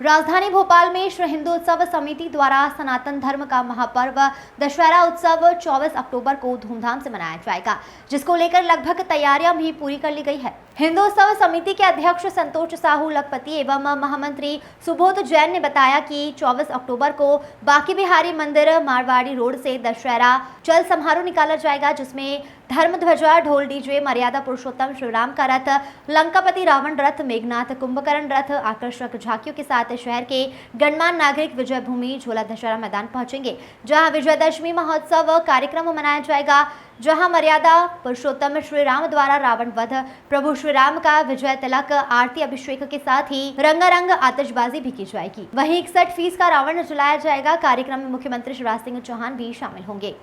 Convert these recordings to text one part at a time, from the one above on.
राजधानी भोपाल में श्री हिंदू उत्सव समिति द्वारा सनातन धर्म का महापर्व दशहरा उत्सव 24 अक्टूबर को धूमधाम से मनाया जाएगा, जिसको लेकर लगभग तैयारियां भी पूरी कर ली गई है। हिंदू उत्सव समिति के अध्यक्ष संतोष साहू लखपति एवं महामंत्री सुबोध जैन ने बताया कि 24 अक्टूबर को बांके बिहारी मंदिर मारवाड़ी रोड से दशहरा चल समारोह निकाला जाएगा, जिसमें धर्म ध्वजा, ढोल, डीजे, मर्यादा पुरुषोत्तम श्री राम का रथ, लंकापति रावण रथ, मेघनाथ कुंभकर्ण रथ, आकर्षक झांकियों के साथ शहर के गणमान्य नागरिक विजय भूमि झोला दशहरा मैदान पहुंचेंगे, जहां विजयदशमी महोत्सव कार्यक्रम मनाया जाएगा, जहां मर्यादा पुरुषोत्तम श्री राम द्वारा रावण वध, प्रभु श्री राम का विजय तिलक, आरती अभिषेक के साथ ही रंगारंग आतिशबाजी भी की जाएगी। वहीं 61 फीस का रावण जलाया जाएगा। कार्यक्रम में मुख्यमंत्री शिवराज सिंह चौहान भी शामिल होंगे।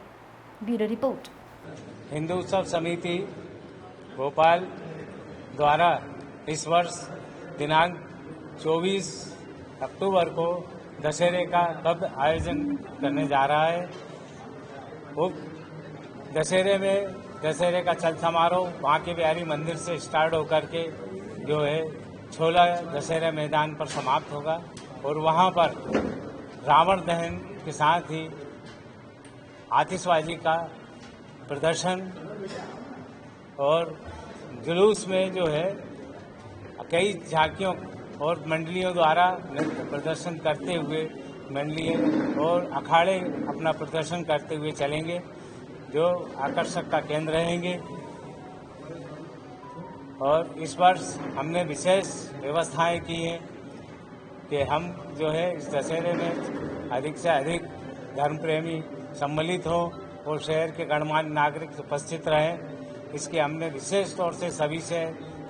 Bureau report. हिंदू उत्सव समिति भोपाल द्वारा इस वर्ष दिनांक 24 अक्टूबर को दशहरे का भव्य आयोजन करने जा रहा है। दशहरे में दशहरे का चल समारोह बांके बिहारी मंदिर से स्टार्ट होकर के जो है छोला दशहरा मैदान पर समाप्त होगा और वहां पर रावण दहन के साथ ही आतिशबाजी का प्रदर्शन और जुलूस में जो है कई झांकियों और मंडलियों द्वारा प्रदर्शन करते हुए मंडलियां और अखाड़े अपना प्रदर्शन करते हुए चलेंगे, जो आकर्षक का केंद्र रहेंगे। और इस वर्ष हमने विशेष व्यवस्थाएं की हैं कि हम जो है इस दशहरे में अधिक से अधिक धर्म प्रेमी सम्मिलित हों और शहर के गणमान्य नागरिक उपस्थित रहें। इसके हमने विशेष तौर से सभी से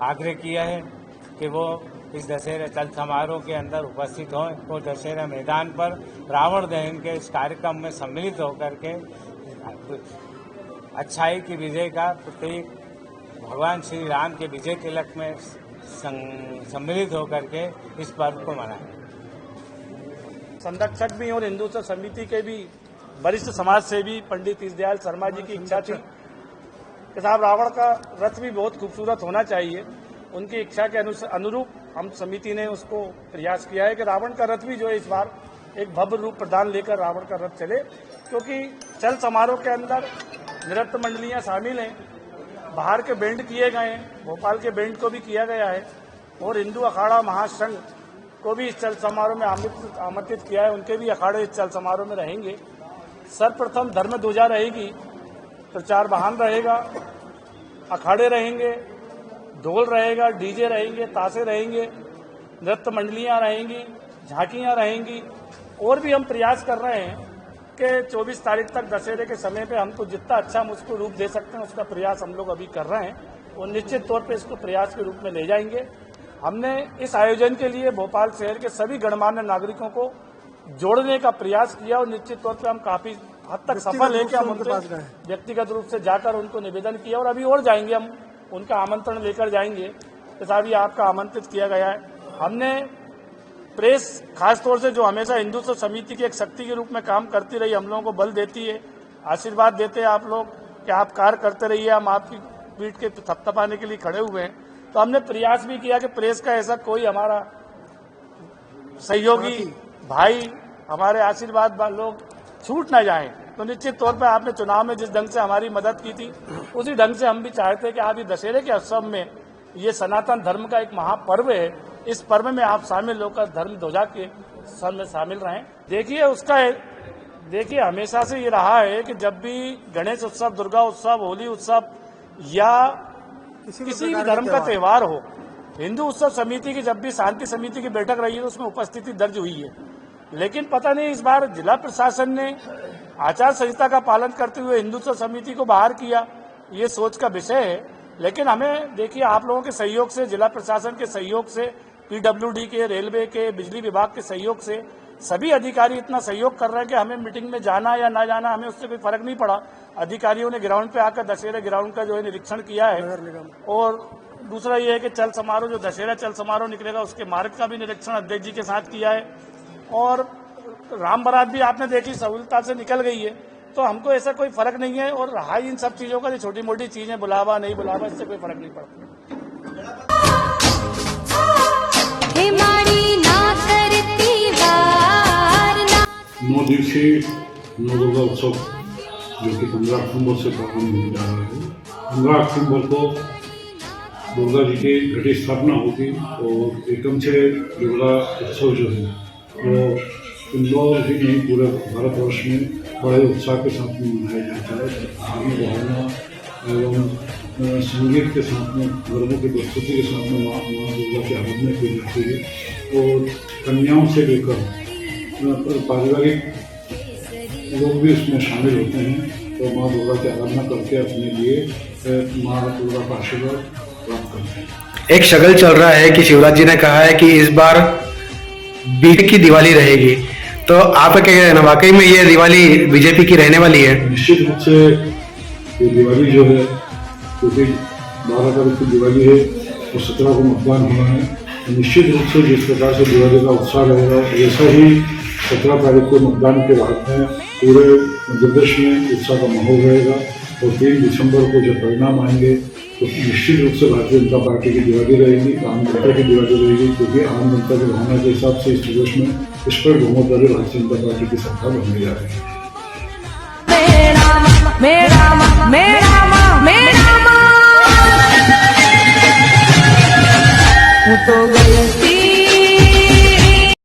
आग्रह किया है कि वो इस दशहरा चल समारोह के अंदर उपस्थित हों और दशहरा मैदान पर रावण दहन के इस कार्यक्रम में सम्मिलित होकर के अच्छाई की विजय का प्रतीक भगवान श्री राम के विजय तिलक में सम्मिलित होकर के इस पर्व को मनाएं। संरक्षक भी और हिंदू उत्सव समिति के भी वरिष्ठ समाज सेवी पंडित ईशदयाल शर्मा जी की इच्छा थी कि साहब रावण का रथ भी बहुत खूबसूरत होना चाहिए। उनकी इच्छा के अनुरूप हम समिति ने उसको प्रयास किया है कि रावण का रथ भी जो है इस बार एक भव्य रूप प्रदान लेकर रावण का रथ चले, क्योंकि चल समारोह के अंदर नृत्य मंडलियां शामिल हैं, बाहर के बैंड किए गए हैं, भोपाल के बैंड को भी किया गया है और हिंदू अखाड़ा महासंघ को भी इस चल समारोह में आमंत्रित किया है। उनके भी अखाड़े इस चल समारोह में रहेंगे। सर्वप्रथम धर्म ध्वजा रहेगी, प्रचार वाहन रहेगा, अखाड़े रहेंगे, ढोल रहेगा, डीजे रहेंगे, ताशे रहेंगे, नृत्य मंडलियां रहेंगी, झांकियां रहेंगी। और भी हम प्रयास कर रहे हैं कि 24 तारीख तक दशहरे के समय पे हमको जितना अच्छा हम उसको रूप दे सकते हैं उसका प्रयास हम लोग अभी कर रहे हैं और निश्चित तौर पे इसको प्रयास के रूप में ले जाएंगे। हमने इस आयोजन के लिए भोपाल शहर के सभी गणमान्य नागरिकों को जोड़ने का प्रयास किया और निश्चित तौर पे हम काफी हद तक सफल है कि हम उनके पास गए, व्यक्तिगत रूप से जाकर उनको निवेदन किया और अभी और जाएंगे, हम उनका आमंत्रण लेकर जाएंगे कि साहब ये आपका आमंत्रित किया गया है। हमने प्रेस खासतौर से जो हमेशा हिंदू उत्सव समिति की एक शक्ति के रूप में काम करती रही, हम लोगों को बल देती है, आशीर्वाद देते हैं आप लोग कि आप कार्य करते रहिए, हम आपकी पीठ के थपथपाने के लिए खड़े हुए हैं। तो हमने प्रयास भी किया कि प्रेस का ऐसा कोई हमारा सहयोगी भाई, हमारे आशीर्वाद लोग छूट ना जाएं। तो निश्चित तौर पर आपने चुनाव में जिस ढंग से हमारी मदद की थी उसी ढंग से हम भी चाहते हैं कि आप ये दशहरे के उत्सव में ये सनातन धर्म का एक महापर्व है, इस पर्व में आप शामिल होकर धर्म ध्वजा के उत्सव में शामिल रहें। देखिए हमेशा से ये रहा है कि जब भी गणेश उत्सव, दुर्गा उत्सव, होली उत्सव या किसी भी धर्म का त्योहार हो, हिंदू उत्सव समिति की जब भी शांति समिति की बैठक रही है तो उसमें उपस्थिति दर्ज हुई है। लेकिन पता नहीं इस बार जिला प्रशासन ने आचार संहिता का पालन करते हुए हिंदू उत्सव समिति को बाहर किया, ये सोच का विषय है। लेकिन हमें देखिए आप लोगों के सहयोग से, जिला प्रशासन के सहयोग से, पीडब्ल्यूडी के, रेलवे के, बिजली विभाग के सहयोग से सभी अधिकारी इतना सहयोग कर रहे हैं कि हमें मीटिंग में जाना या ना जाना हमें उससे कोई फर्क नहीं पड़ा। अधिकारियों ने ग्राउंड पे आकर दशहरा ग्राउंड का जो है निरीक्षण किया है और दूसरा ये है कि चल समारोह जो दशहरा चल समारोह निकलेगा उसके मार्ग का भी निरीक्षण अध्यक्ष जी के साथ किया है और राम बारात भी आपने देखी सहूलता से निकल गई है। तो हमको ऐसा कोई फर्क नहीं है और रहा इन सब चीजों का, जो छोटी मोटी चीजें बुलावा नहीं बुलावा, इससे कोई फर्क नहीं पड़ता। हे मारी ना करती 9 दिवसीय नवदुर्गा उत्सव जो कि 15 अक्टूबर से प्रारंभ होने जा रहा है। 15 अक्टूबर को दुर्गा जी की घटी स्थापना होगी और एकम से दुर्गा उत्सव जो है वो इंदौर ही नहीं पूरे भारतवर्ष में बड़े उत्साह के साथ में मनाया जाता है। धार्मिक भावना एवं संगीत के साथ में, गरबों की प्रस्तुति के साथ में माँ दुर्गा की आराधना की जाती है और कन्याओं से लेकर पारिवारिक लोग भी इसमें शामिल होते हैं। तो माँ दुर्गा की आराधना करके अपने लिए माँ दुर्गा का आशीर्वाद प्राप्त करते हैं। एक शगल चल रहा है कि शिवराज जी ने कहा है कि इस बार बीजेपी की दिवाली रहेगी, तो आपका क्या कहना, वाकई में ये दिवाली बीजेपी की रहने वाली है? निश्चित रूप से ये दिवाली जो है, क्योंकि 12 तारीख की दिवाली है और 17 को मतदान होना है, तो निश्चित रूप से जिस प्रकार से दिवाली का उत्साह रहेगा वैसा ही 17 तारीख को मतदान के बाद में पूरे मध्य प्रदेश में उत्साह का माहौल रहेगा। और 3 दिसंबर को जब परिणाम आएंगे तो निश्चित रूप से भारतीय जनता पार्टी की दिवाली रहेगी, आम जनता की दिवाली रहेगी, क्योंकि आम जनता की भावना के हिसाब से इस प्रदेश में स्पष्ट बहुमत वाली भारतीय जनता पार्टी की सरकार बनने जा रही है। तो गए